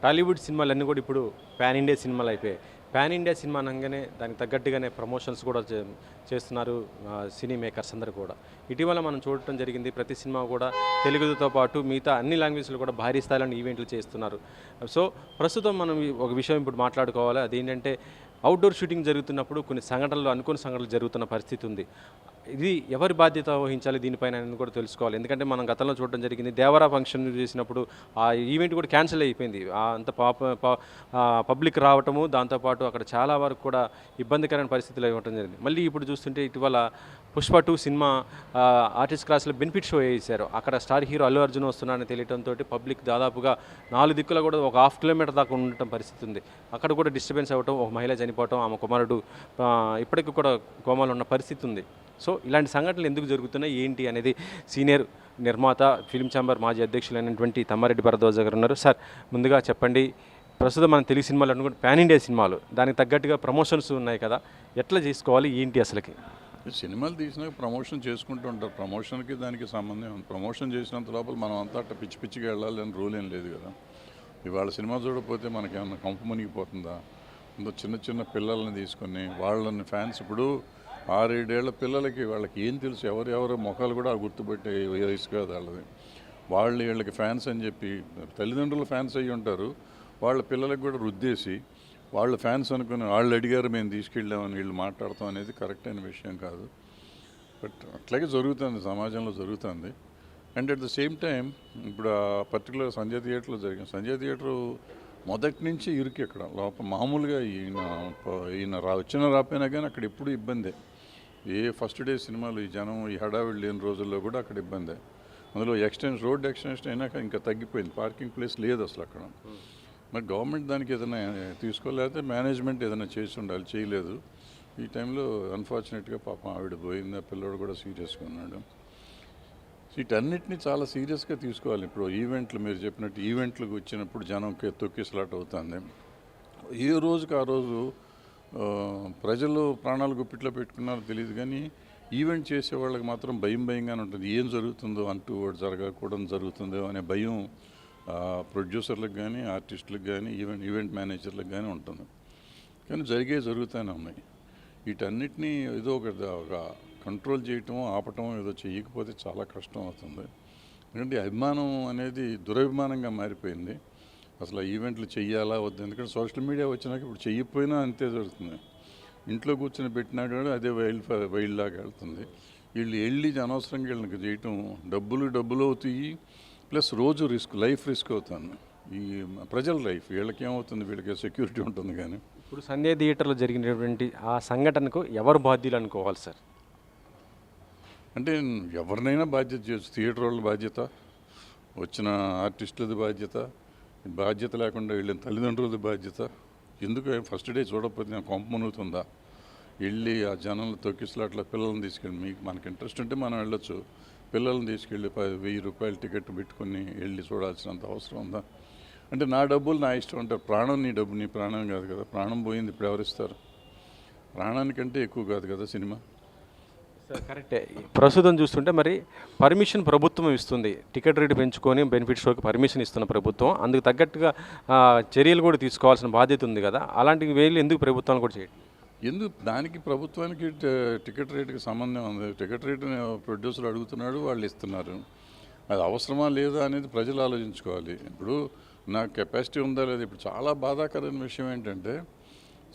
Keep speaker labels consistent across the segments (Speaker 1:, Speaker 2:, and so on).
Speaker 1: టాలీవుడ్ సినిమాలన్నీ కూడా ఇప్పుడు పాన్ ఇండియా సినిమాలు అయిపోయాయి. పాన్ ఇండియా సినిమా అనంగానే దానికి తగ్గట్టుగానే ప్రమోషన్స్ కూడా చేస్తున్నారు సినీ మేకర్స్ అందరూ కూడా. ఇటీవల మనం చూడటం జరిగింది. ప్రతి సినిమా కూడా తెలుగుతో పాటు మిగతా అన్ని లాంగ్వేజ్‌లో కూడా భారీ స్థాయిలో ఈవెంట్లు చేస్తున్నారు. సో, ప్రస్తుతం మనం ఒక విషయం ఇప్పుడు మాట్లాడుకోవాలి. అదేంటంటే అవుట్‌డోర్ షూటింగ్ జరుగుతున్నప్పుడు కొన్ని సంఘటనలు అనుకోని సంఘటనలు జరుగుతున్న పరిస్థితి ఉంది. ఇది ఎవరి బాధ్యత వహించాలి దీనిపైన అనేది కూడా తెలుసుకోవాలి. ఎందుకంటే మనం గతంలో చూడడం జరిగింది. దేవరా ఫంక్షన్ చేసినప్పుడు ఆ ఈవెంట్ కూడా క్యాన్సిల్ అయిపోయింది. అంత పబ్లిక్ రావటము, దాంతోపాటు అక్కడ చాలా వరకు కూడా ఇబ్బందికరమైన పరిస్థితులు ఇవ్వటం జరిగింది. మళ్ళీ ఇప్పుడు చూస్తుంటే ఇటీవల 'పుష్ప 2' సినిమా ఆర్టిస్ట్ క్లాస్‌లో బెనిఫిట్ షో చేశారు. అక్కడ స్టార్ హీరో అల్లు అర్జున్ వస్తున్నారని తెలియటంతో పబ్లిక్ దాదాపుగా 4 దిక్కుల కూడా ఒక హాఫ్ కిలోమీటర్ దాకా ఉండటం పరిస్థితి ఉంది. అక్కడ కూడా డిస్టర్బెన్స్ అవ్వటం, ఒక మహిళ చనిపోవటం, ఆమె కుమారుడు ఇప్పటికి కూడా కోమాలో ఉన్న పరిస్థితి ఉంది. సో, ఇలాంటి సంఘటనలు ఎందుకు జరుగుతున్నాయి, ఏంటి అనేది సీనియర్ నిర్మాత, ఫిల్మ్ ఛాంబర్ మాజీ అధ్యక్షులైనటువంటి తమ్మారెడ్డి భరద్వాజ్ గారు ఉన్నారు. సార్, ముందుగా చెప్పండి, ప్రస్తుతం మన తెలుగు సినిమాలు అనుకుంటే పాన్ ఇండియా సినిమాలు, దానికి తగ్గట్టుగా ప్రమోషన్స్ ఉన్నాయి కదా, ఎట్లా చేసుకోవాలి, ఏంటి అసలుకి?
Speaker 2: సినిమాలు తీసినాక ప్రమోషన్ చేసుకుంటూ ఉంటారు. ప్రమోషన్కి దానికి సంబంధం ఉంది. ప్రమోషన్ చేసినంత లోపల మనం అంతా అట్ట పిచ్చి పిచ్చిగా వెళ్ళాలి అని రూల్ ఏం లేదు కదా. ఇవాళ సినిమా చూడకపోతే మనకేమన్నా కంపు మునిగిపోతుందా? చిన్న చిన్న పిల్లల్ని తీసుకొని వాళ్ళని ఫ్యాన్స్ ఇప్పుడు 6-7 ఏళ్ల పిల్లలకి వాళ్ళకి ఏం తెలుసు, ఎవరెవరో ముఖాలు కూడా గుర్తుపెట్టే వయసు కాదు వాళ్ళది. వాళ్ళు వీళ్ళకి ఫ్యాన్స్ అని చెప్పి తల్లిదండ్రులు ఫ్యాన్స్ అయ్యి ఉంటారు. వాళ్ళ పిల్లలకు కూడా రుద్దేసి వాళ్ళు ఫ్యాన్స్ అనుకుని వాళ్ళు అడిగారు మేము తీసుకెళ్ళామని వీళ్ళు మాట్లాడతాం అనేది కరెక్ట్ అయిన విషయం కాదు. బట్ అట్లాగే జరుగుతుంది, సమాజంలో జరుగుతుంది. And at the same time ఇప్పుడు పర్టికులర్ సంజయ్ థియేటర్లో జరిగింది. సంజయ్ థియేటరు మొదటి నుంచి ఇరుకు ఇక్కడ లోపల మామూలుగా ఈయన రాకపోయినా కానీ అక్కడ ఎప్పుడు ఇబ్బందే. ఫస్ట్ డే సినిమాలు ఈ జనం ఈ హడావిడి లేని రోజుల్లో కూడా అక్కడ ఇబ్బందే. అందులో రోడ్ ఎక్స్టెన్షన్ అయినాక ఇంకా తగ్గిపోయింది. పార్కింగ్ ప్లేస్ లేదు అసలు అక్కడ. మరి గవర్నమెంట్ దానికి ఏదైనా తీసుకోలేకపోతే మేనేజ్మెంట్ ఏదైనా చేసి ఉండాలి, చేయలేదు. ఈ టైంలో అన్ఫార్చునేట్గా పాపం ఆవిడ పోయింది, ఆ పిల్లోడు కూడా సీరియస్గా ఉన్నాడు. వీటన్నిటిని చాలా సీరియస్గా తీసుకోవాలి. ఇప్పుడు ఈవెంట్లు మీరు చెప్పినట్టు ఈవెంట్లకు వచ్చినప్పుడు జనంకి తొక్కిసలాట అవుతుంది. ఏ రోజుకి ఆ రోజు ప్రజలు ప్రాణాలు గుప్పిట్లో పెట్టుకున్నారో తెలియదు, కానీ ఈవెంట్ చేసే వాళ్ళకి మాత్రం భయంగానే ఉంటుంది. ఏం జరుగుతుందో అంటూ జరగకూడదు జరుగుతుందో అనే భయం ప్రొడ్యూసర్లకు కానీ ఆర్టిస్టులకు కానీ ఈవెంట్ మేనేజర్లకు కానీ ఉంటుంది. కానీ జరుగుతూనే ఉన్నాయి. వీటన్నిటినీ ఏదో ఒక కంట్రోల్ చేయటం, ఆపటం ఏదో చేయకపోతే చాలా కష్టం అవుతుంది. ఎందుకంటే అభిమానం అనేది దురభిమానంగా మారిపోయింది. అసలు ఈవెంట్లు చెయ్యాలా వద్దు, ఎందుకంటే సోషల్ మీడియా వచ్చినాక ఇప్పుడు చెయ్యకపోయినా అంతే జరుగుతుంది. ఇంట్లో కూర్చొని పెట్టినాడు అదే వైల్డ్లాగా వెళ్తుంది. వీళ్ళు వెళ్ళి అనవసరంగా వీళ్ళకి చేయటం డబ్బులు అవుతాయి, ప్లస్ రోజు లైఫ్ రిస్క్ అవుతుంది. ఈ ప్రజల లైఫ్ వీళ్ళకి ఏమవుతుంది, వీళ్ళకి సెక్యూరిటీ ఉంటుంది. కానీ
Speaker 1: ఇప్పుడు సంజయ్ థియేటర్లో జరిగినటువంటి ఆ సంఘటనకు ఎవరు బాధ్యులు అనుకోవాలి సార్?
Speaker 2: అంటే ఎవరినైనా బాధ్యత చేయొచ్చు. థియేటర్ వాళ్ళ బాధ్యత, వచ్చిన ఆర్టిస్టులది బాధ్యత లేకుండా వెళ్ళిన తల్లిదండ్రులది బాధ్యత. ఎందుకు ఫస్ట్ డే చూడకపోతే నేను కొంప మునుగుతుందా? వెళ్ళి ఆ జనంలో తొక్కిసలాట్ల పిల్లల్ని తీసుకెళ్ళి మనకి ఇంట్రెస్ట్ ఉంటే మనం వెళ్ళొచ్చు. పిల్లల్ని తీసుకెళ్ళి 1000 రూపాయలు టికెట్ పెట్టుకుని వెళ్ళి చూడాల్సినంత అవసరం ఉందా? అంటే నా డబ్బులు నా ఇష్టం అంటారు. ప్రాణం నీ డబ్బు, నీ ప్రాణం కాదు కదా. ప్రాణం పోయింది ఇప్పుడు ఎవరిస్తారు? ప్రాణానికంటే ఎక్కువ కాదు కదా సినిమా.
Speaker 1: కరెక్టే. ప్రస్తుతం చూస్తుంటే మరి పర్మిషన్ ప్రభుత్వం ఇస్తుంది. టికెట్ రేటు పెంచుకొని బెనిఫిట్ షోకి పర్మిషన్ ఇస్తున్న ప్రభుత్వం, అందుకు తగ్గట్టుగా చర్యలు కూడా తీసుకోవాల్సిన బాధ్యత ఉంది కదా. అలాంటి వేలు ఎందుకు ప్రభుత్వాలు కూడా చేయడం?
Speaker 2: దానికి ప్రభుత్వానికి టికెట్ రేటుకి సంబంధం ఉంది. టికెట్ రేటుని ప్రొడ్యూసర్ అడుగుతున్నాడు, వాళ్ళు ఇస్తున్నారు. అది అవసరమా లేదా అనేది ప్రజలు ఆలోచించుకోవాలి. ఇప్పుడు నాకు కెపాసిటీ ఉందా లేదా. ఇప్పుడు చాలా బాధాకరమైన విషయం ఏంటంటే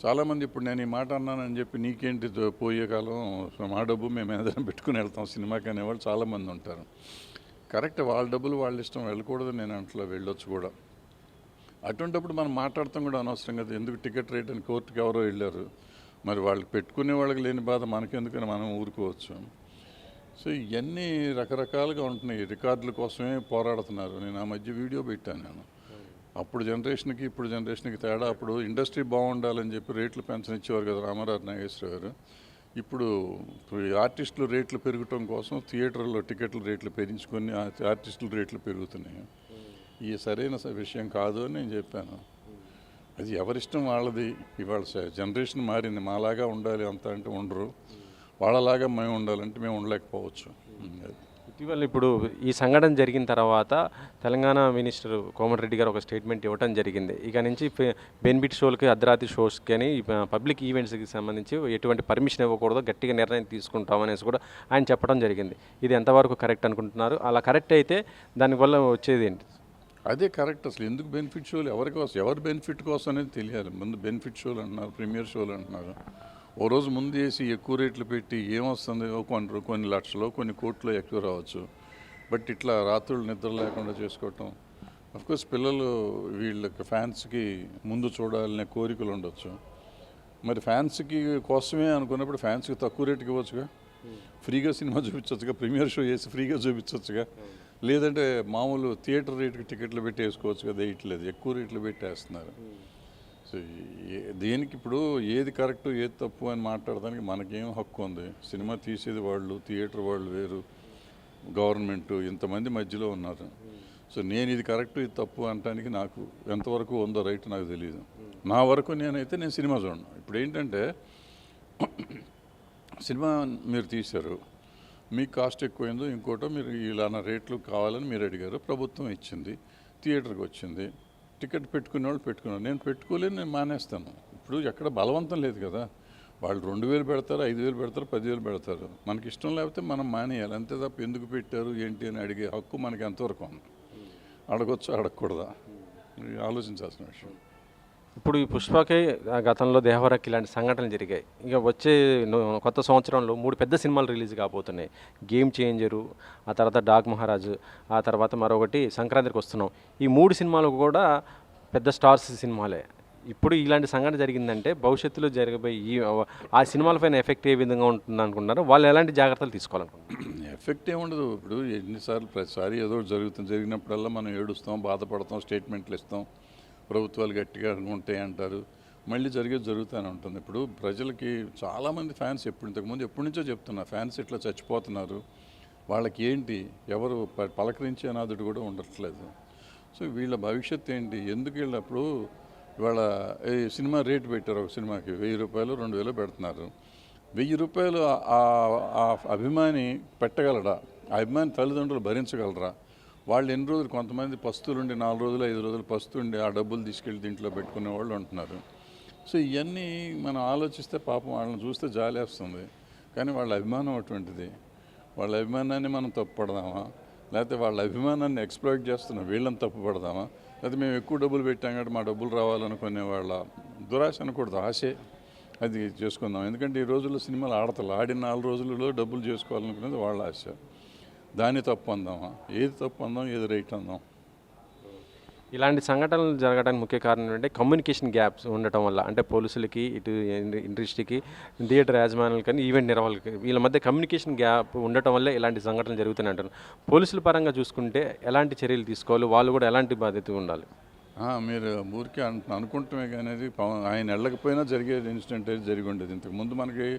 Speaker 2: చాలామంది ఇప్పుడు నేను ఈ మాట అన్నానని చెప్పి నీకేంటి పోయే కాలం మా డబ్బు మేము ఏదైనా పెట్టుకుని వెళ్తాం సినిమాకి అనేవాళ్ళు చాలామంది ఉంటారు. కరెక్ట్, వాళ్ళ డబ్బులు వాళ్ళ ఇష్టం, వెళ్ళకూడదు నేను అంట్లో వెళ్ళొచ్చు కూడా. అటువంటిప్పుడు మనం మాట్లాడతాం కూడా అనవసరం కదా. ఎందుకు టికెట్ రేట్ అని కోర్టుకి ఎవరో వెళ్ళారు, మరి వాళ్ళకి పెట్టుకునే వాళ్ళకి లేని బాధ మనకెందుకని మనం ఊరుకోవచ్చు. సో ఇవన్నీ రకరకాలుగా ఉంటున్నాయి. రికార్డుల కోసమే పోరాడుతున్నారు. నేను ఆ మధ్య వీడియో పెట్టాను. అప్పుడు జనరేషన్కి ఇప్పుడు జనరేషన్కి తేడా. అప్పుడు ఇండస్ట్రీ బాగుండాలని చెప్పి రేట్లు పెంచనిచ్చేవారు కదా రామారావు నాగేశ్వర గారు. ఇప్పుడు ఆర్టిస్టులు రేట్లు పెరగటం కోసం థియేటర్లో టికెట్ల రేట్లు పెంచుకొని ఆర్టిస్టుల రేట్లు పెరుగుతున్నాయి. ఇది సరైన విషయం కాదు అని నేను చెప్పాను. అది ఎవరిష్టం వాళ్ళది. ఇవాళ జనరేషన్ మారింది. మాలాగా ఉండాలి అంత అంటే ఉండరు, వాళ్ళలాగా మేము ఉండాలంటే మేము ఉండలేకపోవచ్చు.
Speaker 1: ఇటీవల ఇప్పుడు ఈ సంఘటన జరిగిన తర్వాత తెలంగాణ మినిస్టర్ కోమటిరెడ్డి గారు ఒక స్టేట్మెంట్ ఇవ్వడం జరిగింది. ఇక నుంచి బెనిఫిట్ షోలకి, అర్ధరాత్రి షోస్కి అని పబ్లిక్ ఈవెంట్స్కి సంబంధించి ఎటువంటి పర్మిషన్ ఇవ్వకూడదు, గట్టిగా నిర్ణయం తీసుకుంటామనేసి కూడా ఆయన చెప్పడం జరిగింది. ఇది ఎంతవరకు కరెక్ట్ అనుకుంటున్నారు? అలా కరెక్ట్ అయితే దానివల్ల వచ్చేది ఏంటి?
Speaker 2: అదే కరెక్ట్. అసలు ఎందుకు బెనిఫిట్ షోలు, ఎవరి కోసం, ఎవరి బెనిఫిట్ కోసం అనేది తెలియాలి. ముందు బెనిఫిట్ షోలు అంటున్నారు, ప్రీమియర్ షోలు అంటున్నారు. ఓ రోజు ముందు వేసి ఎక్కువ రేట్లు పెట్టి ఏమొస్తుంది, కొన్ని లక్షలు కొన్ని కోట్లు ఎక్కువ రావచ్చు. బట్ ఇట్లా రాత్రులు నిద్ర లేకుండా చేసుకోవటం, అఫ్కోర్స్ పిల్లలు వీళ్ళకి ఫ్యాన్స్కి ముందు చూడాలనే కోరికలు ఉండొచ్చు. మరి ఫ్యాన్స్కి కోసమే అనుకున్నప్పుడు ఫ్యాన్స్కి తక్కువ రేటుకి ఇవ్వచ్చుగా, ఫ్రీగా సినిమా చూపించవచ్చుగా, ప్రీమియర్ షో చేసి ఫ్రీగా చూపించవచ్చుగా. లేదంటే మామూలు థియేటర్ రేటుకి టికెట్లు పెట్టి వేసుకోవచ్చు కదా, వేయట్లేదు, ఎక్కువ రేట్లు పెట్టేస్తున్నారు. సో దేనికి ఇప్పుడు ఏది కరెక్ట్ ఏది తప్పు అని మాట్లాడడానికి మనకేం హక్కు ఉంది? సినిమా తీసేది వాళ్ళు, థియేటర్ వాళ్ళు వేరు, గవర్నమెంట్, ఇంతమంది మధ్యలో ఉన్నారు. సో నేను ఇది కరెక్ట్ ఇది తప్పు అనడానికి నాకు ఎంతవరకు ఉందో రైట్ నాకు తెలియదు. నా వరకు నేను సినిమా చూడను. ఇప్పుడు ఏంటంటే సినిమా మీరు తీశారు, మీకు కాస్ట్ ఎక్కువైందో ఇంకోటో, మీరు ఇలాన రేట్లు కావాలని మీరు అడిగారు, ప్రభుత్వం ఇచ్చింది, థియేటర్కి వచ్చింది, టికెట్ పెట్టుకునే వాళ్ళు పెట్టుకున్నారు. నేను పెట్టుకోలేని నేను మానేస్తాను. ఇప్పుడు ఎక్కడ బలవంతం లేదు కదా. వాళ్ళు 2000 పెడతారు, 5000 పెడతారు, 10,000 పెడతారు. మనకి ఇష్టం లేకపోతే మనం మానేయాలి, అంతే తప్ప ఎందుకు పెట్టారు ఏంటి అని అడిగే హక్కు మనకి ఎంతవరకు ఉంది? అడగొచ్చు, అడగకూడదా? ఆలోచించాల్సిన విషయం.
Speaker 1: ఇప్పుడు ఈ పుష్పకి గతంలో దేవరకి ఇలాంటి సంఘటనలు జరిగాయి. ఇక వచ్చే కొత్త సంవత్సరంలో 3 పెద్ద సినిమాలు రిలీజ్ కాబోతున్నాయి. గేమ్ చేంజరు, ఆ తర్వాత డాగ్ మహారాజు, ఆ తర్వాత మరొకటి సంక్రాంతికి వస్తున్నాం. ఈ 3 సినిమాలు కూడా పెద్ద స్టార్స్ సినిమాలే. ఇప్పుడు ఇలాంటి సంఘటన జరిగిందంటే భవిష్యత్తులో జరగబోయే ఆ సినిమాలపైన ఎఫెక్ట్ ఏ విధంగా ఉంటుంది అనుకుంటున్నారు? వాళ్ళు ఎలాంటి జాగ్రత్తలు తీసుకోవాలనుకుంటున్నారు?
Speaker 2: ఎఫెక్ట్ ఏముండదు. ఇప్పుడు ఎన్నిసార్లు ప్రతిసారి ఏదో ఒకటి జరిగినప్పుడల్లా మనం ఏడుస్తాం, బాధపడతాం, స్టేట్మెంట్లు ఇస్తాం, ప్రభుత్వాలు గట్టిగా ఉంటాయి అంటారు, మళ్ళీ జరుగుతూనే ఉంటుంది. ఇప్పుడు ప్రజలకి చాలామంది ఫ్యాన్స్ ఎప్పటి నుంచో చెప్తున్నా, ఫ్యాన్స్ ఇట్లా చచ్చిపోతున్నారు, వాళ్ళకి ఏంటి, ఎవరు పలకరించే నాదుడు కూడా ఉండట్లేదు. సో వీళ్ళ భవిష్యత్తు ఏంటి? ఎందుకు వీళ్ళప్పుడు ఇవాళ ఈ సినిమా రేటు పెట్టారు, ఒక సినిమాకి 1000 రూపాయలు 2000 పెడుతున్నారు. 1000 రూపాయలు ఆ అభిమాని పెట్టగలడా? ఆ అభిమాని తల్లిదండ్రులు భరించగలరా? వాళ్ళు ఎన్ని రోజులు, కొంతమంది పస్తులుండి 4 రోజులు 5 రోజులు పస్తుండి ఆ డబ్బులు తీసుకెళ్ళి దీంట్లో పెట్టుకునే వాళ్ళు ఉంటున్నారు. సో ఇవన్నీ మనం ఆలోచిస్తే పాపం వాళ్ళని చూస్తే జాలేస్తుంది. కానీ వాళ్ళ అభిమానం అటువంటిది. వాళ్ళ అభిమానాన్ని మనం తప్పుపడదామా? లేకపోతే వాళ్ళ అభిమానాన్ని ఎక్స్‌ప్లాయిట్ చేస్తున్న వీళ్ళని తప్పుపడదామా? లేకపోతే మేము ఎక్కువ డబ్బులు పెట్టాం కాబట్టి మా డబ్బులు రావాలనుకునే వాళ్ళ దురాశ అనకూడదు, ఆశే అది చేసుకుందాం. ఎందుకంటే ఈ రోజుల్లో సినిమాలు ఆడిన 4 రోజులలో డబ్బులు చేసుకోవాలనుకునేది వాళ్ళ ఆశ. దాన్ని తప్పు అందామా? ఏది తప్పు అందాం, ఏది రైట్ అందాం?
Speaker 1: ఇలాంటి సంఘటనలు జరగడానికి ముఖ్య కారణం ఏంటంటే కమ్యూనికేషన్ గ్యాప్స్ ఉండటం వల్ల. అంటే పోలీసులకి, ఇటు ఇండస్ట్రీకి, థియేటర్ యాజమాన్యాలకి కానీ ఈవెంట్ నిర్వాహకులకి వీళ్ళ మధ్య కమ్యూనికేషన్ గ్యాప్ ఉండటం వల్లే ఇలాంటి సంఘటనలు జరుగుతున్నాయి అంటారు. పోలీసుల పరంగా చూసుకుంటే ఎలాంటి చర్యలు తీసుకోవాలి? వాళ్ళు కూడా ఎలాంటి బాధ్యత ఉండాలి?
Speaker 2: మీరు ఊరికే అనుకుంటమే కానీ అది ఆయన వెళ్ళకపోయినా జరిగే ఇన్సిడెంట్ అయితే జరిగి ఉండేది. ఇంతకుముందు మనకి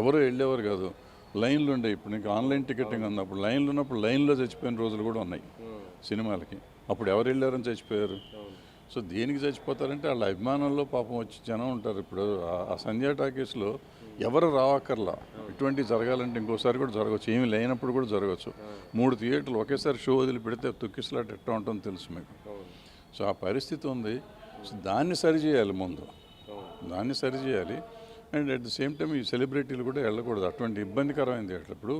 Speaker 2: ఎవరు వెళ్ళేవారు కాదు, లైన్లు ఉండే. ఇప్పుడు నీకు ఆన్లైన్ టికెటింగ్ ఉన్నప్పుడు లైన్లు ఉన్నప్పుడు లైన్లో చచ్చిపోయిన రోజులు కూడా ఉన్నాయి సినిమాలకి. అప్పుడు ఎవరు వెళ్ళారని చచ్చిపోయారు. సో దేనికి చచ్చిపోతారంటే వాళ్ళ అభిమానంలో పాపం వచ్చి జనం ఉంటారు. ఇప్పుడు ఆ సంధ్యా టాకీస్లో ఎవరు రావక్కర్లా. ఇటువంటి జరగాలంటే ఇంకోసారి కూడా జరగవచ్చు, ఏమీ లేనప్పుడు కూడా జరగవచ్చు. 3 థియేటర్లు ఒకేసారి షో వదిలి పెడితే తొక్కిసలాట ఎట్లా ఉంటుందో తెలుసు మీకు. సో ఆ పరిస్థితి ఉంది. సో దాన్ని సరిచేయాలి, ముందు దాన్ని సరిచేయాలి. And at the same time ఈ సెలబ్రిటీలు కూడా వెళ్ళకూడదు, అటువంటి ఇబ్బందికరమైంది. అప్పుడు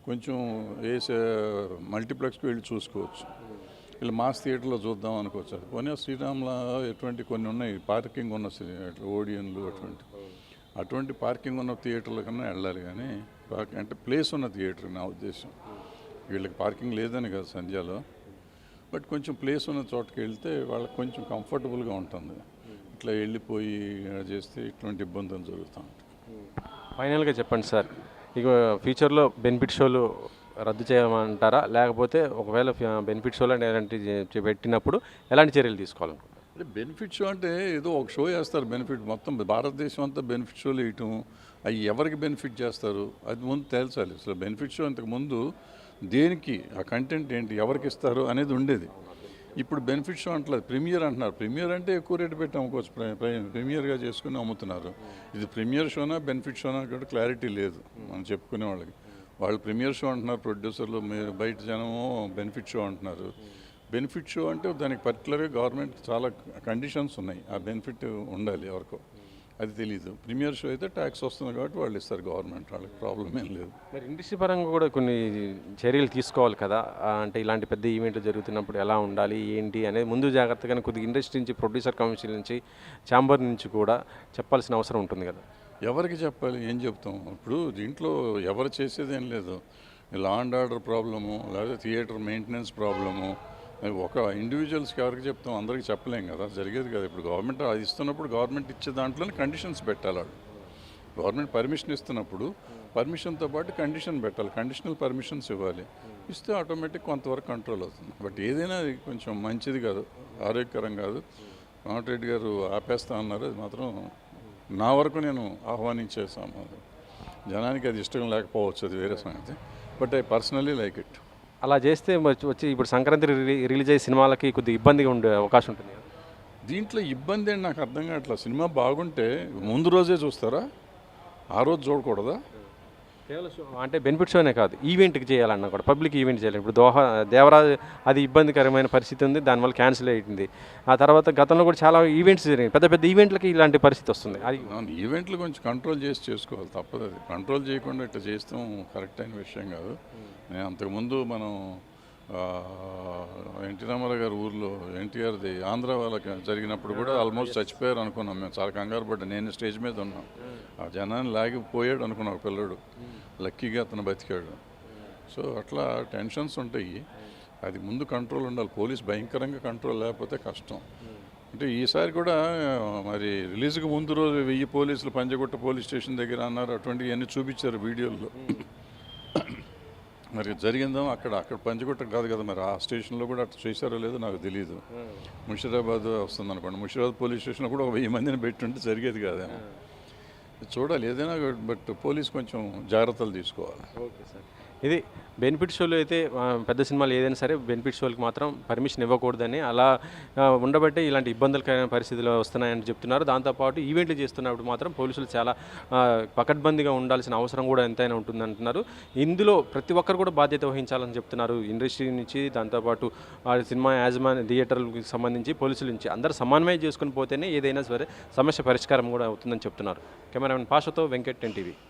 Speaker 2: కొంచెం మల్టీప్లెక్స్కి వెళ్ళి చూసుకోవచ్చు, ఇలా మాస్ థియేటర్లో చూద్దాం అనుకోవచ్చు. పోనీ శ్రీరామ్లో ఎటువంటి కొన్ని ఉన్నాయి పార్కింగ్ ఉన్న ఓడియన్లు, అటువంటి పార్కింగ్ ఉన్న థియేటర్ల కన్నా వెళ్ళాలి. కానీ అంటే ప్లేస్ ఉన్న థియేటర్ నా ఉద్దేశం. వీళ్ళకి పార్కింగ్ లేదని కాదు సంధ్యాలో, బట్ కొంచెం ప్లేస్ ఉన్న చోటుకి వెళ్తే వాళ్ళకి కొంచెం కంఫర్టబుల్గా ఉంటుంది. ఇట్లా వెళ్ళిపోయి చేస్తే ఇట్లాంటి ఇబ్బందులు జరుగుతూ ఉంటాయి.
Speaker 1: ఫైనల్గా చెప్పండి సార్, ఇక ఫ్యూచర్లో బెనిఫిట్ షోలు రద్దు చేయమంటారా? లేకపోతే ఒకవేళ బెనిఫిట్ షోలు ఎలాంటి పెట్టినప్పుడు ఎలాంటి చర్యలు తీసుకోవాలనుకుంటారు?
Speaker 2: అంటే బెనిఫిట్ షో అంటే ఏదో ఒక షో వేస్తారు, బెనిఫిట్ మొత్తం భారతదేశం అంతా బెనిఫిట్ షోలు వేయటం, అవి ఎవరికి బెనిఫిట్ చేస్తారు అది ముందు తేల్చాలి. అసలు బెనిఫిట్ షో ఇంతకుముందు దేనికి, ఆ కంటెంట్ ఏంటి, ఎవరికి ఇస్తారు అనేది ఉండేది. ఇప్పుడు బెనిఫిట్ షో అంటలేదు, ప్రీమియర్ అంటున్నారు. ప్రీమియర్ అంటే ఎక్కువ రేటు పెట్టి అమ్ముకోవచ్చు, ప్రీమియర్గా చేసుకుని అమ్ముతున్నారు. ఇది ప్రీమియర్ షోనా బెనిఫిట్ షోనా కూడా క్లారిటీ లేదు మనం చెప్పుకునే వాళ్ళకి. వాళ్ళు ప్రీమియర్ షో అంటున్నారు ప్రొడ్యూసర్లు, మీరు బయట జనము బెనిఫిట్ షో అంటున్నారు. బెనిఫిట్ షో అంటే దానికి పర్టికులర్గా గవర్నమెంట్ చాలా కండిషన్స్ ఉన్నాయి, ఆ బెనిఫిట్ ఉండాలి ఎవరికో, అది తెలీదు. ప్రీమియర్ షో అయితే ట్యాక్స్ వస్తుంది కాబట్టి వాళ్ళు ఇస్తారు గవర్నమెంట్, వాళ్ళకి ప్రాబ్లం ఏం లేదు.
Speaker 1: మరి ఇండస్ట్రీ పరంగా కూడా కొన్ని చర్యలు తీసుకోవాలి కదా, అంటే ఇలాంటి పెద్ద ఈవెంట్లు జరుగుతున్నప్పుడు ఎలా ఉండాలి ఏంటి అనేది ముందు జాగ్రత్తగానే కొద్దిగా ఇండస్ట్రీ నుంచి, ప్రొడ్యూసర్ కౌన్సిల్ నుంచి, ఛాంబర్ నుంచి కూడా చెప్పాల్సిన అవసరం ఉంటుంది కదా.
Speaker 2: ఎవరికి చెప్పాలి, ఏం చెప్తాం? ఇప్పుడు దీంట్లో ఎవరు చేసేది ఏం లేదు. లా అండ్ ఆర్డర్ ప్రాబ్లము, లేదా థియేటర్ మెయింటెనెన్స్ ప్రాబ్లము, ఒక ఇండివిజువల్స్కి ఎవరికి చెప్తాం? అందరికీ చెప్పలేం కదా, జరిగేది కదా. ఇప్పుడు గవర్నమెంట్ అది ఇస్తున్నప్పుడు గవర్నమెంట్ ఇచ్చే దాంట్లోనే కండిషన్స్ పెట్టాలి వాళ్ళు. గవర్నమెంట్ పర్మిషన్ ఇస్తున్నప్పుడు పర్మిషన్తో పాటు కండిషన్ పెట్టాలి, కండిషనల్ పర్మిషన్స్ ఇవ్వాలి. ఇస్తే ఆటోమేటిక్ కొంతవరకు కంట్రోల్ అవుతుంది. బట్ ఏదైనా అది కొంచెం మంచిది కాదు, ఆరోగ్యకరం కాదు. కోమటిరెడ్డి గారు ఆపేస్తా అన్నారు, అది మాత్రం నా వరకు నేను ఆహ్వానించేసాను. జనానికి అది ఇష్టం లేకపోవచ్చు, అది వేరే సంగతి. But I personally like it.
Speaker 1: అలా చేస్తే వచ్చి ఇప్పుడు సంక్రాంతి రిలీజ్ అయ్యే సినిమాలకి కొద్దిగా ఇబ్బందిగా ఉండే అవకాశం ఉంటుంది కదా.
Speaker 2: దీంట్లో ఇబ్బంది ఏంటి నాకు అర్థం కావట్లేదు. సినిమా బాగుంటే ముందు రోజే చూస్తారా, ఆ రోజు చూడకూడదా?
Speaker 1: కేవలం షో అంటే బెనిఫిట్ షోనే కాదు, ఈవెంట్కి చేయాలన్నా కూడా పబ్లిక్ ఈవెంట్ చేయాలి. ఇప్పుడు దేవరాజ్ అది ఇబ్బందికరమైన పరిస్థితి ఉంది, దానివల్ల క్యాన్సిల్ అయ్యింది. ఆ తర్వాత గతంలో కూడా చాలా ఈవెంట్స్ జరిగాయి, పెద్ద పెద్ద ఈవెంట్లకి ఇలాంటి పరిస్థితి వస్తుంది. అది
Speaker 2: ఈవెంట్లు కొంచెం కంట్రోల్ చేసి చేసుకోవాలి, తప్పదు. అది కంట్రోల్ చేయకుండా ఇట్లా చేస్తాం కరెక్ట్ అయిన విషయం కాదు. నేను అంతకుముందు మనం ఎన్టీ రామారావు గారి ఊర్లో ఎన్టీఆర్ది ఆంధ్ర వాళ్ళకి జరిగినప్పుడు కూడా ఆల్మోస్ట్ చచ్చిపోయారు అనుకున్నాం మేము, చాలా కంగారు పడ్డా. నేను స్టేజ్ మీద ఉన్నాం, ఆ జనాన్ని లాగిపోయాడు అనుకున్నాం ఒక పిల్లడు, లక్కీగా అతను బతికాడు. సో అట్లా టెన్షన్స్ ఉంటాయి, అది ముందు కంట్రోల్ ఉండాలి. పోలీస్ భయంకరంగా కంట్రోల్ లేకపోతే కష్టం. అంటే ఈసారి కూడా మరి రిలీజ్కి ముందు రోజు 1000 పోలీసులు పంజగుట్ట పోలీస్ స్టేషన్ దగ్గర అన్నారు, అటువంటివన్నీ చూపించారు వీడియోల్లో. మరి జరిగిందో అక్కడ పంజగుట్ట కాదు కదా, మరి ఆ స్టేషన్లో కూడా అట్లా చేశారో లేదో నాకు తెలియదు. ముషిరాబాద్ వస్తుంది అనుకోండి, ముషిరాబాద్ పోలీస్ స్టేషన్లో కూడా 1000 మందిని పెట్టుంటే జరిగేది కాదేమో. చూడాలి ఏదైనా, బట్ పోలీస్ కొంచెం జాగ్రత్తలు తీసుకోవాలి.
Speaker 1: ఓకే సార్, ఇది బెనిఫిట్ షోలు అయితే పెద్ద సినిమాలు ఏదైనా సరే బెనిఫిట్ షోలకు మాత్రం పర్మిషన్ ఇవ్వకూడదని, అలా ఉండబట్టే ఇలాంటి ఇబ్బందులకైన పరిస్థితులు వస్తున్నాయని చెప్తున్నారు. దాంతోపాటు ఈవెంట్లు చేస్తున్నప్పుడు మాత్రం పోలీసులు చాలా పకడ్బందీగా ఉండాల్సిన అవసరం కూడా ఎంతైనా ఉంటుందంటున్నారు. ఇందులో ప్రతి ఒక్కరు కూడా బాధ్యత వహించాలని చెప్తున్నారు. ఇండస్ట్రీ నుంచి, దాంతోపాటు సినిమా యాజమాన్య థియేటర్లకు సంబంధించి పోలీసుల నుంచి అందరూ సమన్వయం చేసుకుని పోతేనే ఏదైనా సరే సమస్య పరిష్కారం కూడా అవుతుందని చెప్తున్నారు. కెమెరామెన్ పాషతో వెంకట్, NTV.